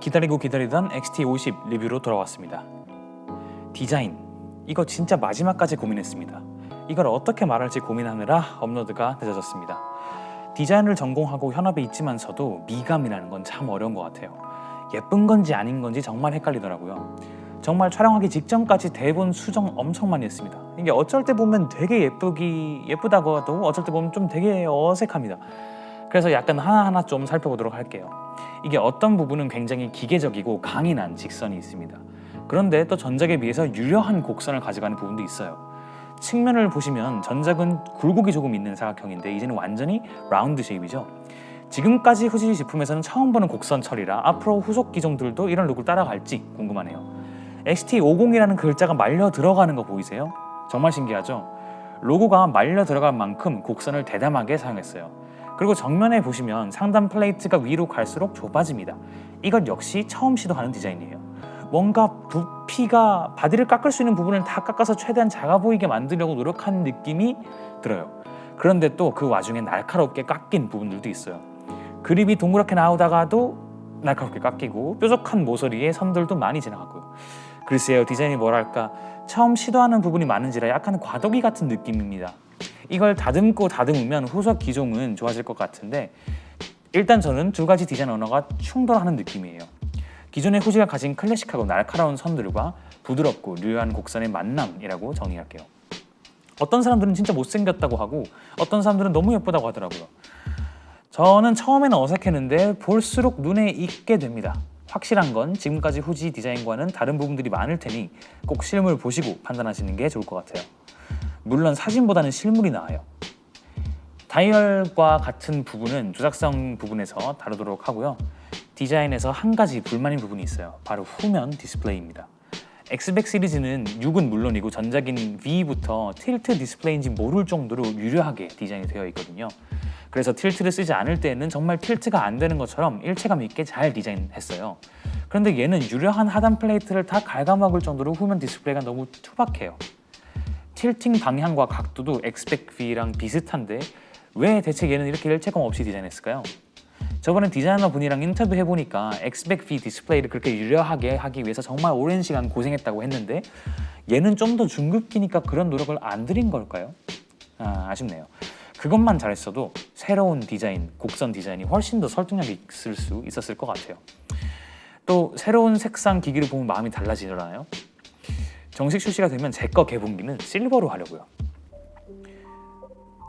기다리고 기다리던 XT50 리뷰로 돌아왔습니다. 디자인, 이거 진짜 마지막까지 고민했습니다. 이걸 어떻게 말할지 고민하느라 업로드가 늦어졌습니다. 디자인을 전공하고 현업에 있지만서도 미감이라는 건 참 어려운 것 같아요. 예쁜 건지 아닌 건지 정말 헷갈리더라고요. 정말 촬영하기 직전까지 대본 수정 엄청 많이 했습니다. 이게 어쩔 때 보면 되게 예쁘다고 해도 어쩔 때 보면 좀 되게 어색합니다. 그래서 약간 하나하나 좀 살펴보도록 할게요. 이게 어떤 부분은 굉장히 기계적이고 강인한 직선이 있습니다. 그런데 또 전작에 비해서 유려한 곡선을 가져가는 부분도 있어요. 측면을 보시면 전작은 굴곡이 조금 있는 사각형인데 이제는 완전히 라운드 쉐입이죠. 지금까지 후지 제품에서는 처음 보는 곡선 처리라 앞으로 후속 기종들도 이런 룩을 따라갈지 궁금하네요. XT50이라는 글자가 말려 들어가는 거 보이세요? 정말 신기하죠? 로고가 말려 들어갈 만큼 곡선을 대담하게 사용했어요. 그리고 정면에 보시면 상단 플레이트가 위로 갈수록 좁아집니다. 이것 역시 처음 시도하는 디자인이에요. 뭔가 부피가 바디를 깎을 수 있는 부분을 다 깎아서 최대한 작아 보이게 만들려고 노력한 느낌이 들어요. 그런데 또 그 와중에 날카롭게 깎인 부분들도 있어요. 그립이 동그랗게 나오다가도 날카롭게 깎이고 뾰족한 모서리에 선들도 많이 지나갔고요. 글쎄요, 디자인이 뭐랄까 처음 시도하는 부분이 많은지라 약간 과도기 같은 느낌입니다. 이걸 다듬고 다듬으면 후속 기종은 좋아질 것 같은데 일단 저는 두 가지 디자인 언어가 충돌하는 느낌이에요. 기존의 후지가 가진 클래식하고 날카로운 선들과 부드럽고 류한 곡선의 만남이라고 정의할게요. 어떤 사람들은 진짜 못생겼다고 하고 어떤 사람들은 너무 예쁘다고 하더라고요. 저는 처음에는 어색했는데 볼수록 눈에 익게 됩니다. 확실한 건 지금까지 후지 디자인과는 다른 부분들이 많을 테니 꼭 실물 보시고 판단하시는 게 좋을 것 같아요. 물론 사진보다는 실물이 나아요. 다이얼과 같은 부분은 조작성 부분에서 다루도록 하고요. 디자인에서 한 가지 불만인 부분이 있어요. 바로 후면 디스플레이입니다. X백 시리즈는 6은 물론이고 전작인 V부터 틸트 디스플레이인지 모를 정도로 유려하게 디자인이 되어 있거든요. 그래서 틸트를 쓰지 않을 때는 정말 틸트가 안 되는 것처럼 일체감 있게 잘 디자인했어요. 그런데 얘는 유려한 하단 플레이트를 다 갉아먹을 정도로 후면 디스플레이가 너무 투박해요. 틸팅 방향과 각도도 X백 V랑 비슷한데 왜 대체 얘는 이렇게 일체감 없이 디자인했을까요? 저번에 디자이너 분이랑 인터뷰 해보니까 X백 V 디스플레이를 그렇게 유려하게 하기 위해서 정말 오랜 시간 고생했다고 했는데 얘는 좀 더 중급기니까 그런 노력을 안 들인 걸까요? 아쉽네요. 그것만 잘했어도 새로운 디자인, 곡선 디자인이 훨씬 더 설득력이 있을 수 있었을 것 같아요. 또 새로운 색상 기기를 보면 마음이 달라지잖아요. 정식 출시가 되면 제 거 개봉기는 실버로 하려고요.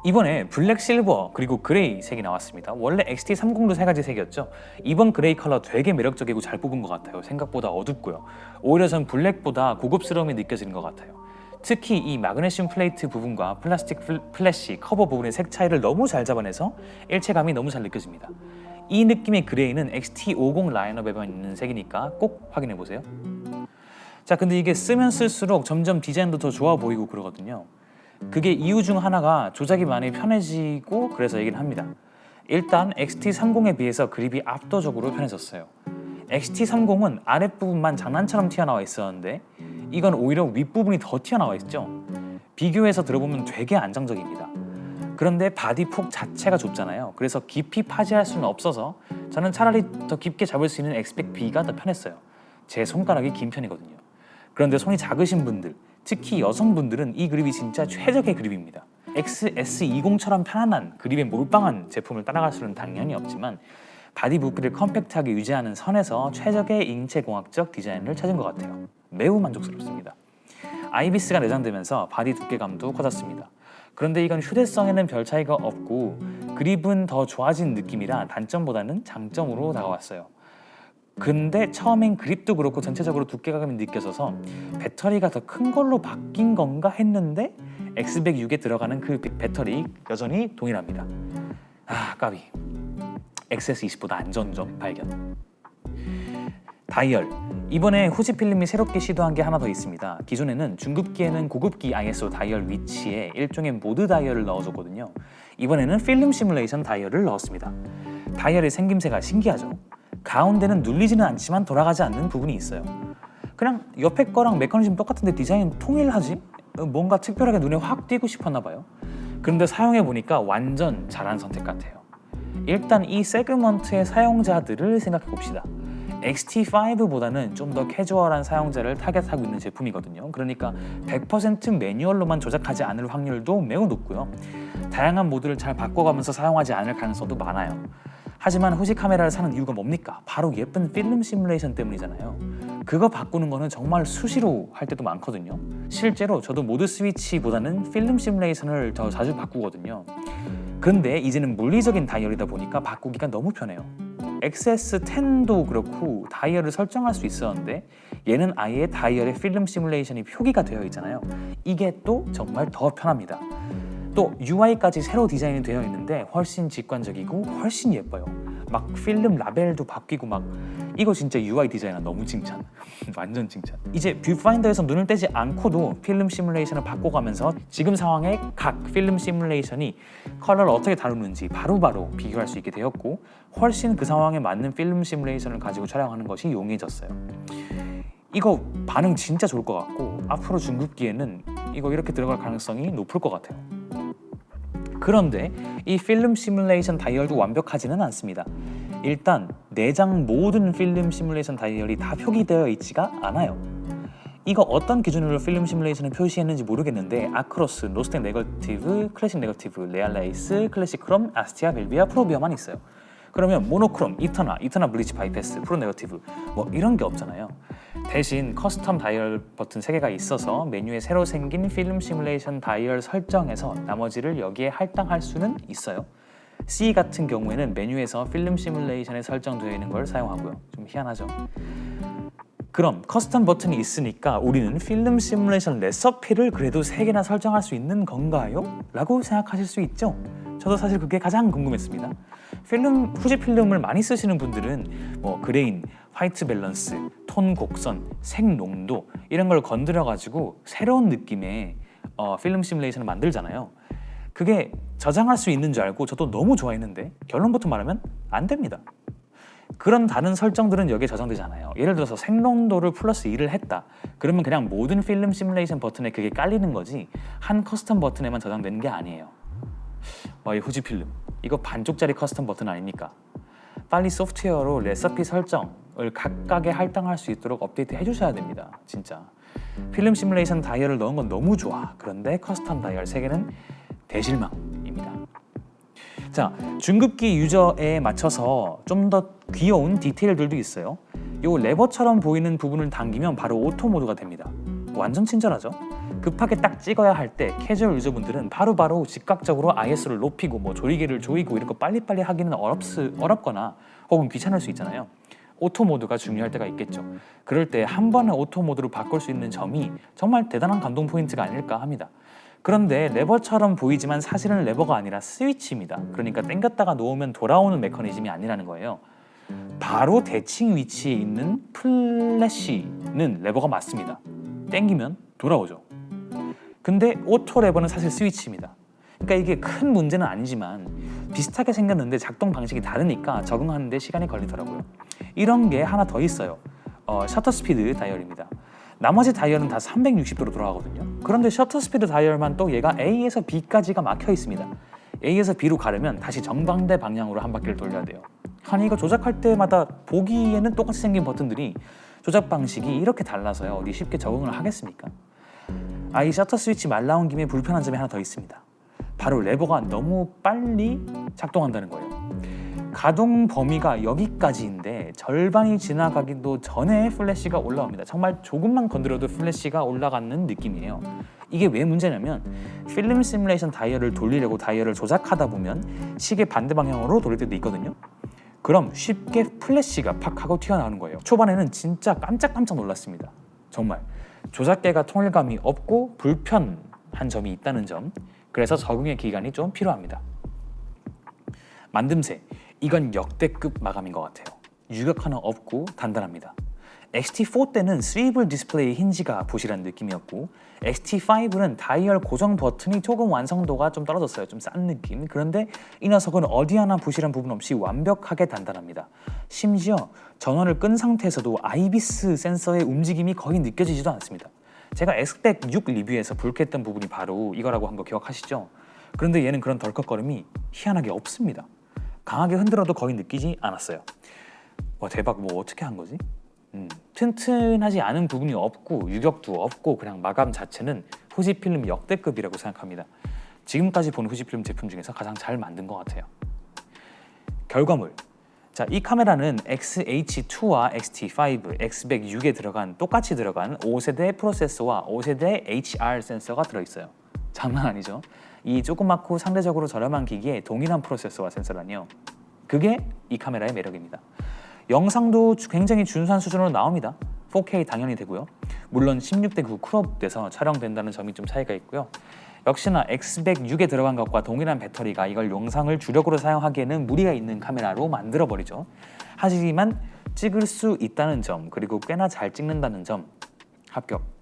이번에 블랙, 실버, 그리고 그레이 색이 나왔습니다. 원래 XT30도 세 가지 색이었죠. 이번 그레이 컬러 되게 매력적이고 잘 뽑은 것 같아요. 생각보다 어둡고요. 오히려 전 블랙보다 고급스러움이 느껴지는 것 같아요. 특히 이 마그네슘 플레이트 부분과 플라스틱 플래시 커버 부분의 색 차이를 너무 잘 잡아내서 일체감이 너무 잘 느껴집니다. 이 느낌의 그레이는 XT50 라인업에만 있는 색이니까 꼭 확인해보세요. 자, 근데 이게 쓰면 쓸수록 점점 디자인도 더 좋아 보이고 그러거든요. 그게 이유 중 하나가 조작이 많이 편해지고 그래서 얘기를 합니다. 일단 XT30에 비해서 그립이 압도적으로 편해졌어요. XT30은 아랫부분만 장난처럼 튀어나와 있었는데 이건 오히려 윗부분이 더 튀어나와 있죠. 비교해서 들어보면 되게 안정적입니다. 그런데 바디 폭 자체가 좁잖아요. 그래서 깊이 파지할 수는 없어서 저는 차라리 더 깊게 잡을 수 있는 X백 B가 더 편했어요. 제 손가락이 긴 편이거든요. 그런데 손이 작으신 분들, 특히 여성분들은 이 그립이 진짜 최적의 그립입니다. XS20처럼 편안한 그립에 몰빵한 제품을 따라갈 수는 당연히 없지만 바디 부피를 컴팩트하게 유지하는 선에서 최적의 인체공학적 디자인을 찾은 것 같아요. 매우 만족스럽습니다. 아이비스가 내장되면서 바디 두께감도 커졌습니다. 그런데 이건 휴대성에는 별 차이가 없고 그립은 더 좋아진 느낌이라 단점보다는 장점으로 다가왔어요. 근데 처음엔 그립도 그렇고 전체적으로 두께감이 느껴져서 배터리가 더 큰 걸로 바뀐 건가 했는데 X백6에 들어가는 그 배터리 여전히 동일합니다. 까비. XS20보다 안 좋은 점 발견. 다이얼. 이번에 후지 필름이 새롭게 시도한 게 하나 더 있습니다. 기존에는 중급기에는 고급기 ISO 다이얼 위치에 일종의 모드 다이얼을 넣어줬거든요. 이번에는 필름 시뮬레이션 다이얼을 넣었습니다. 다이얼의 생김새가 신기하죠? 가운데는 눌리지는 않지만 돌아가지 않는 부분이 있어요. 그냥 옆에 거랑 메커니즘 똑같은데 디자인 통일하지? 뭔가 특별하게 눈에 확 띄고 싶었나 봐요. 그런데 사용해보니까 완전 잘한 선택 같아요. 일단 이 세그먼트의 사용자들을 생각해 봅시다. XT5보다는 좀 더 캐주얼한 사용자를 타겟하고 있는 제품이거든요. 그러니까 100% 매뉴얼로만 조작하지 않을 확률도 매우 높고요. 다양한 모드를 잘 바꿔가면서 사용하지 않을 가능성도 많아요. 하지만 후시 카메라를 사는 이유가 뭡니까? 바로 예쁜 필름 시뮬레이션 때문이잖아요. 그거 바꾸는 거는 정말 수시로 할 때도 많거든요. 실제로 저도 모드 스위치보다는 필름 시뮬레이션을 더 자주 바꾸거든요. 그런데 이제는 물리적인 다이얼이다 보니까 바꾸기가 너무 편해요. XS10도 그렇고 다이얼을 설정할 수 있었는데 얘는 아예 다이얼에 필름 시뮬레이션이 표기가 되어 있잖아요. 이게 또 정말 더 편합니다. 또 UI까지 새로 디자인이 되어 있는데 훨씬 직관적이고 훨씬 예뻐요. 막 필름 라벨도 바뀌고 막 이거 진짜 UI 디자이너 너무 칭찬. 완전 칭찬. 이제 뷰파인더에서 눈을 떼지 않고도 필름 시뮬레이션을 바꿔가면서 지금 상황의 각 필름 시뮬레이션이 컬러를 어떻게 다루는지 바로바로 비교할 수 있게 되었고 훨씬 그 상황에 맞는 필름 시뮬레이션을 가지고 촬영하는 것이 용이해졌어요. 이거 반응 진짜 좋을 것 같고 앞으로 중급기에는 이거 이렇게 들어갈 가능성이 높을 것 같아요. 그런데 이 필름 시뮬레이션 다이얼도 완벽하지는 않습니다. 일단 내장 모든 필름 시뮬레이션 다이얼이 다 표기되어 있지가 않아요. 이거 어떤 기준으로 필름 시뮬레이션을 표시했는지 모르겠는데 아크로스, 노스텍 네거티브, 클래식 네거티브, 레알레이스, 클래식 크롬, 아스티아, 벨비아, 프로비아만 있어요. 그러면 모노크롬, 이터나 블리치 바이패스, 프로 네거티브 뭐 이런 게 없잖아요. 대신 커스텀 다이얼 버튼 3개가 있어서 메뉴에 새로 생긴 필름 시뮬레이션 다이얼 설정에서 나머지를 여기에 할당할 수는 있어요. C 같은 경우에는 메뉴에서 필름 시뮬레이션에 설정되어 있는 걸 사용하고요. 좀 희한하죠? 그럼 커스텀 버튼이 있으니까 우리는 필름 시뮬레이션 레시피를 그래도 3개나 설정할 수 있는 건가요? 라고 생각하실 수 있죠? 저도 사실 그게 가장 궁금했습니다. 후지 필름을 많이 쓰시는 분들은 뭐 그레인, 화이트 밸런스, 톤 곡선, 색 농도 이런 걸 건드려 가지고 새로운 느낌의 필름 시뮬레이션을 만들잖아요. 그게 저장할 수 있는 줄 알고 저도 너무 좋아했는데 결론부터 말하면 안 됩니다. 그런 다른 설정들은 여기에 저장되지 않아요. 예를 들어서 색농도를 플러스 2를 했다. 그러면 그냥 모든 필름 시뮬레이션 버튼에 그게 깔리는 거지 한 커스텀 버튼에만 저장되는 게 아니에요. 이 후지 필름 이거 반쪽짜리 커스텀 버튼 아닙니까? 빨리 소프트웨어로 레시피 설정을 각각에 할당할 수 있도록 업데이트 해주셔야 됩니다. 진짜 필름 시뮬레이션 다이얼을 넣은 건 너무 좋아. 그런데 커스텀 다이얼 3개는 대실망입니다. 자, 중급기 유저에 맞춰서 좀 더 귀여운 디테일들도 있어요. 요 레버처럼 보이는 부분을 당기면 바로 오토 모드가 됩니다. 완전 친절하죠? 급하게 딱 찍어야 할 때 캐주얼 유저분들은 바로바로 즉각적으로 ISO를 높이고 뭐 조리개를 조이고 이런 거 빨리빨리 하기는 어렵거나 혹은 귀찮을 수 있잖아요. 오토 모드가 중요할 때가 있겠죠. 그럴 때 한 번에 오토 모드로 바꿀 수 있는 점이 정말 대단한 감동 포인트가 아닐까 합니다. 그런데 레버처럼 보이지만 사실은 레버가 아니라 스위치입니다. 그러니까 당겼다가 놓으면 돌아오는 메커니즘이 아니라는 거예요. 바로 대칭 위치에 있는 플래시는 레버가 맞습니다. 당기면 돌아오죠. 근데 오토 레버는 사실 스위치입니다. 그러니까 이게 큰 문제는 아니지만 비슷하게 생겼는데 작동 방식이 다르니까 적응하는데 시간이 걸리더라고요. 이런 게 하나 더 있어요. 셔터 스피드 다이얼입니다. 나머지 다이얼은 다 360도로 돌아가거든요. 그런데 셔터 스피드 다이얼만 또 얘가 A에서 B까지가 막혀 있습니다. A에서 B로 가려면 다시 정반대 방향으로 한 바퀴를 돌려야 돼요. 아니 이거 조작할 때마다 보기에는 똑같이 생긴 버튼들이 조작 방식이 이렇게 달라서요. 어디 쉽게 적응을 하겠습니까? 이 셔터 스위치 말 나온 김에 불편한 점이 하나 더 있습니다. 바로 레버가 너무 빨리 작동한다는 거예요. 가동 범위가 여기까지인데 절반이 지나가기도 전에 플래시가 올라옵니다. 정말 조금만 건드려도 플래시가 올라가는 느낌이에요. 이게 왜 문제냐면 필름 시뮬레이션 다이얼을 돌리려고 다이얼을 조작하다 보면 시계 반대 방향으로 돌릴 때도 있거든요. 그럼 쉽게 플래시가 팍 하고 튀어나오는 거예요. 초반에는 진짜 깜짝깜짝 놀랐습니다. 정말 조작계가 통일감이 없고 불편한 점이 있다는 점, 그래서 적응의 기간이 좀 필요합니다. 만듦새, 이건 역대급 마감인 것 같아요. 유격 하나 없고 단단합니다. XT4 때는 스위블 디스플레이 힌지가 부실한 느낌이었고 XT5는 다이얼 고정 버튼이 조금 완성도가 좀 떨어졌어요. 좀 싼 느낌. 그런데 이 녀석은 어디 하나 부실한 부분 없이 완벽하게 단단합니다. 심지어 전원을 끈 상태에서도 아이비스 센서의 움직임이 거의 느껴지지도 않습니다. 제가 X백 6 리뷰에서 불쾌했던 부분이 바로 이거라고 한 거 기억하시죠? 그런데 얘는 그런 덜컥거림이 희한하게 없습니다. 강하게 흔들어도 거의 느끼지 않았어요. 와 대박, 뭐 어떻게 한 거지? 튼튼하지 않은 부분이 없고 유격도 없고 그냥 마감 자체는 후지필름 역대급이라고 생각합니다. 지금까지 본 후지필름 제품 중에서 가장 잘 만든 것 같아요. 결과물. 자, 이 카메라는 XH2와 XT5, X106에 똑같이 들어간 5세대 프로세서와 5세대 HR 센서가 들어있어요. 장난 아니죠? 이 조그맣고 상대적으로 저렴한 기기에 동일한 프로세서와 센서라니요. 그게 이 카메라의 매력입니다. 영상도 굉장히 준수한 수준으로 나옵니다. 4K 당연히 되고요. 물론 16:9 크롭돼서 촬영된다는 점이 좀 차이가 있고요. 역시나 X106에 들어간 것과 동일한 배터리가 이걸 영상을 주력으로 사용하기에는 무리가 있는 카메라로 만들어버리죠. 하지만 찍을 수 있다는 점, 그리고 꽤나 잘 찍는다는 점, 합격.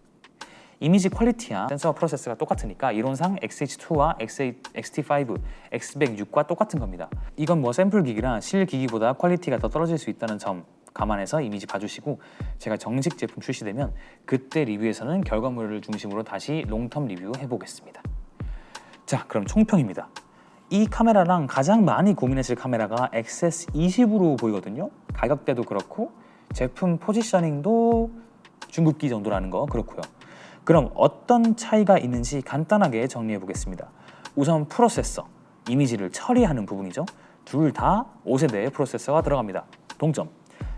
이미지 퀄리티야 센서와 프로세서가 똑같으니까 이론상 XH2와 XT5, X106과 똑같은 겁니다. 이건 뭐 샘플 기기라 실 기기보다 퀄리티가 더 떨어질 수 있다는 점 감안해서 이미지 봐주시고, 제가 정식 제품 출시되면 그때 리뷰에서는 결과물을 중심으로 다시 롱텀 리뷰 해보겠습니다. 자, 그럼 총평입니다. 이 카메라랑 가장 많이 고민했을 카메라가 XS20으로 보이거든요. 가격대도 그렇고 제품 포지셔닝도 중급기 정도라는 거 그렇고요. 그럼 어떤 차이가 있는지 간단하게 정리해 보겠습니다. 우선 프로세서, 이미지를 처리하는 부분이죠. 둘 다 5세대의 프로세서가 들어갑니다. 동점.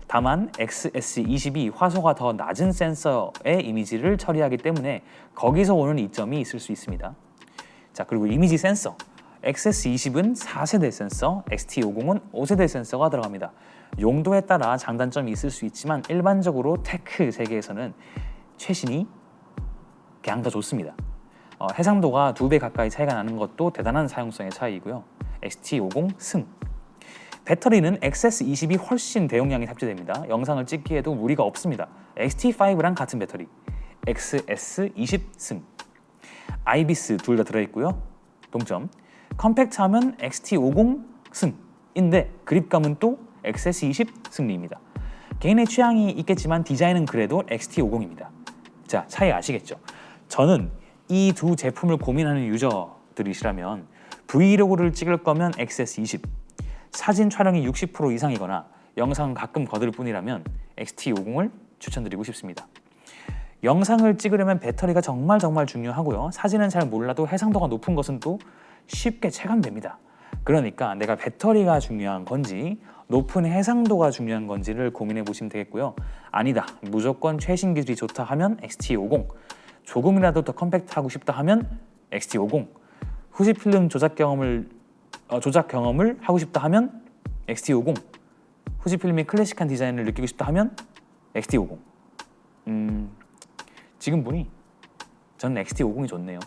다만 XS20이 화소가 더 낮은 센서의 이미지를 처리하기 때문에 거기서 오는 이점이 있을 수 있습니다. 자, 그리고 이미지 센서. XS20은 4세대 센서, XT50은 5세대 센서가 들어갑니다. 용도에 따라 장단점이 있을 수 있지만 일반적으로 테크 세계에서는 최신이 그냥 더 좋습니다. 해상도가 2배 가까이 차이가 나는 것도 대단한 사용성의 차이이고요. XT50 승. 배터리는 XS20이 훨씬 대용량이 탑재됩니다. 영상을 찍기에도 무리가 없습니다. XT5랑 같은 배터리. XS20 승. 아이비스 둘 다 들어있고요. 동점. 컴팩트하면 XT50 승인데 그립감은 또 XS20 승리입니다. 개인의 취향이 있겠지만 디자인은 그래도 XT50입니다. 자, 차이 아시겠죠? 저는 이 두 제품을 고민하는 유저들이시라면 브이로그를 찍을 거면 XS20, 사진 촬영이 60% 이상이거나 영상 가끔 거들 뿐이라면 XT50을 추천드리고 싶습니다. 영상을 찍으려면 배터리가 정말 중요하고요. 사진은 잘 몰라도 해상도가 높은 것은 또 쉽게 체감됩니다. 그러니까 내가 배터리가 중요한 건지 높은 해상도가 중요한 건지를 고민해 보시면 되겠고요. 아니다, 무조건 최신 기술이 좋다 하면 XT50, 조금이라도 더 컴팩트하고 싶다 하면 XT50, 후지필름 조작 경험을 하고 싶다 하면 XT50, 후지필름의 클래식한 디자인을 느끼고 싶다 하면 XT50. 지금 보니 저는 XT50이 좋네요.